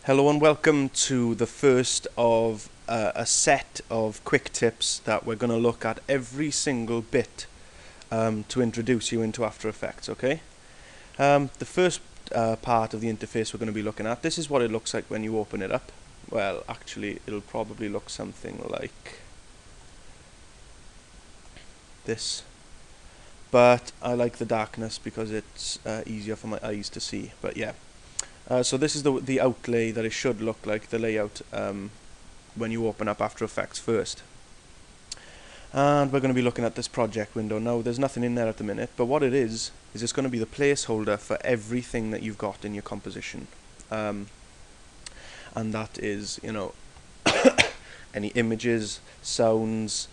Hello and welcome to the first of a set of quick tips that we're going to look at every single bit to introduce you into After Effects, okay? The first part of the interface we're going to be looking at, this is what it looks like when you open it up. Well, actually, it'll probably look something like this. But I like the darkness because it's easier for my eyes to see, but yeah. So this is the outlay that it should look like, the layout when you open up After Effects first. And we're going to be looking at this project window. Now there's nothing in there at the minute, but what it is it's going to be the placeholder for everything that you've got in your composition. And that is, you know, any images, sounds,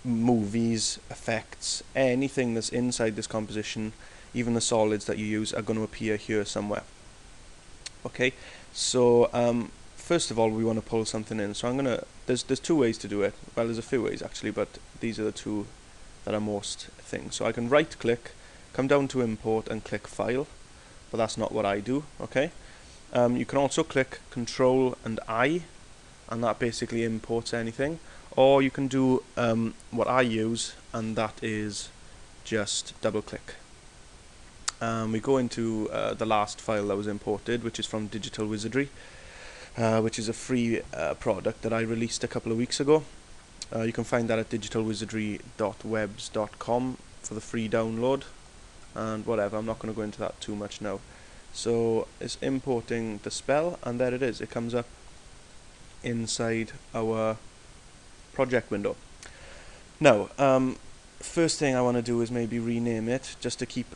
movies, effects, anything that's inside this composition, even the solids that you use, are going to appear here somewhere. Okay, so first of all we want to pull something in. So I'm gonna there's two ways to do it. Well, there's a few ways actually, but these are the two that are most things. So I can right click, come down to import and click file, but that's not what I do. Okay, you can also click Control and I, and that basically imports anything. Or you can do what I use, and that is just double click. We go into the last file that was imported, which is from Digital Wizardry, which is a free product that I released a couple of weeks ago. You can find that at digitalwizardry.webs.com for the free download, and whatever, I'm not going to go into that too much now. So it's importing the spell, and there it is, it comes up inside our project window. Now, first thing I want to do is maybe rename it, just to keep,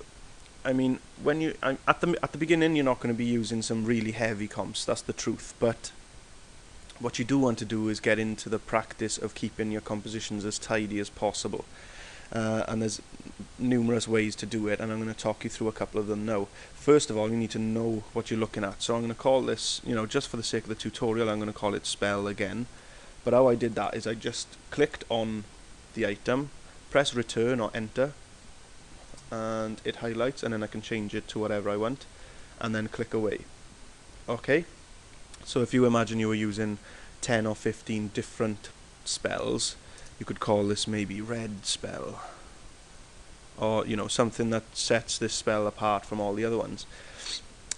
I mean, when you at the beginning you're not going to be using some really heavy comps, that's the truth, but what you do want to do is get into the practice of keeping your compositions as tidy as possible, and there's numerous ways to do it, and I'm going to talk you through a couple of them now. First of all, you need to know what you're looking at, so I'm going to call this, you know, just for the sake of the tutorial, I'm going to call it spell again. But how I did that is I just clicked on the item, press return or enter, and it highlights, and then I can change it to whatever I want, and then click away. Okay, so if you imagine you were using 10 or 15 different spells, you could call this maybe red spell, or you know, something that sets this spell apart from all the other ones.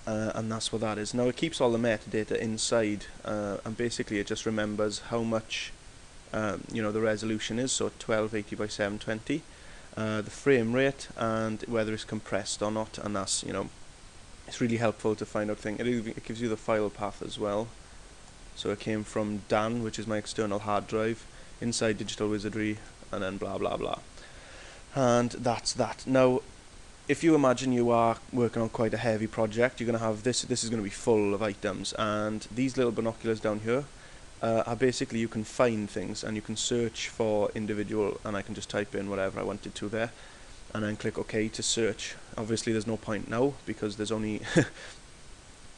And that's what that is. Now it keeps all the metadata inside, and basically it just remembers how much you know, the resolution is, so 1280 by 720, the frame rate, and whether it's compressed or not, and that's, you know, it's really helpful to find out things. It gives you the file path as well. So it came from Dan, which is my external hard drive, inside Digital Wizardry, and then blah blah blah. And that's that. Now, if you imagine you are working on quite a heavy project, you're going to have this is going to be full of items, and these little binoculars down here are basically, you can find things and you can search for individual, and I can just type in whatever I wanted to there and then click OK to search. Obviously there's no point now because there's only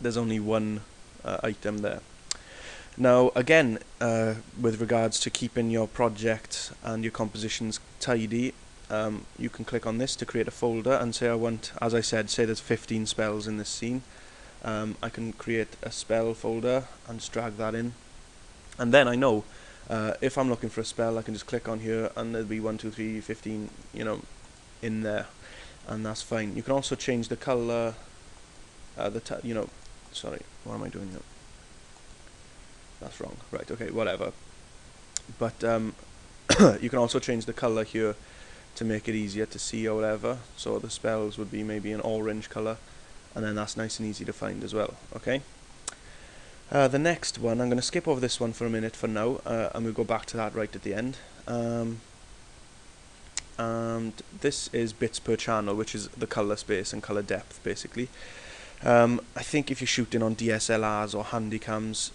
there's only one item there. Now again, with regards to keeping your project and your compositions tidy, you can click on this to create a folder and say I want, as I said, say there's 15 spells in this scene. I can create a spell folder and just drag that in, and then I know if I'm looking for a spell, I can just click on here and there'll be 1, 2, 3, 15, you know, in there, and that's fine. You can also change the color, you know, sorry, what am I doing here? That's wrong. Right, okay, whatever. But you can also change the color here to make it easier to see or whatever. So the spells would be maybe an orange color, and then that's nice and easy to find as well. Okay. The next one, I'm going to skip over this one for a minute for now, and we'll go back to that right at the end. And this is bits per channel, which is the color space and color depth basically. I think if you're shooting on DSLRs or handycams,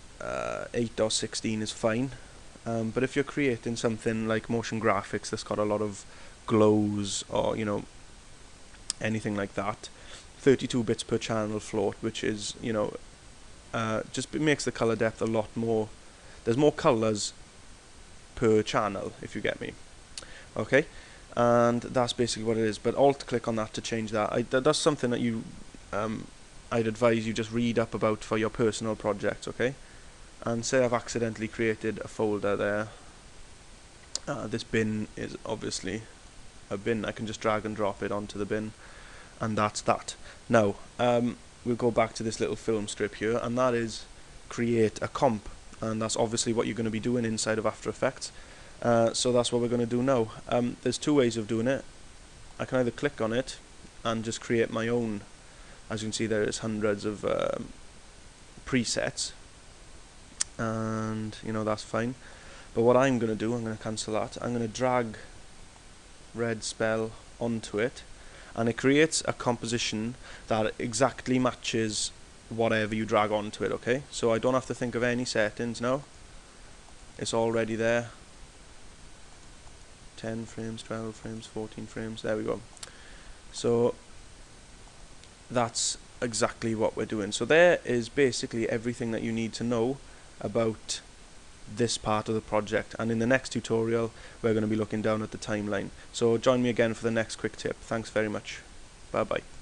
8 or 16 is fine, but if you're creating something like motion graphics that's got a lot of glows or, you know, anything like that, 32 bits per channel float, which is, you know, just makes the color depth a lot more. There's more colors per channel, if you get me. Okay, and that's basically what it is. But alt click on that to change that. That's something that you I'd advise you just read up about for your personal projects, okay? And say I've accidentally created a folder there. This bin is obviously a bin. I can just drag and drop it onto the bin, and that's that. Now, we'll go back to this little film strip here, and that is create a comp, and that's obviously what you're going to be doing inside of After Effects. So that's what we're going to do now. There's two ways of doing it. I can either click on it and just create my own. As you can see, there is hundreds of presets, and you know, that's fine. But what I'm going to do, I'm going to cancel that. I'm going to drag red spell onto it, and it creates a composition that exactly matches whatever you drag onto it, okay? So I don't have to think of any settings now. It's already there. 10 frames, 12 frames, 14 frames, there we go. So that's exactly what we're doing. So there is basically everything that you need to know about this part of the project, and in the next tutorial we're going to be looking down at the timeline. So join me again for the next quick tip. Thanks very much. Bye bye.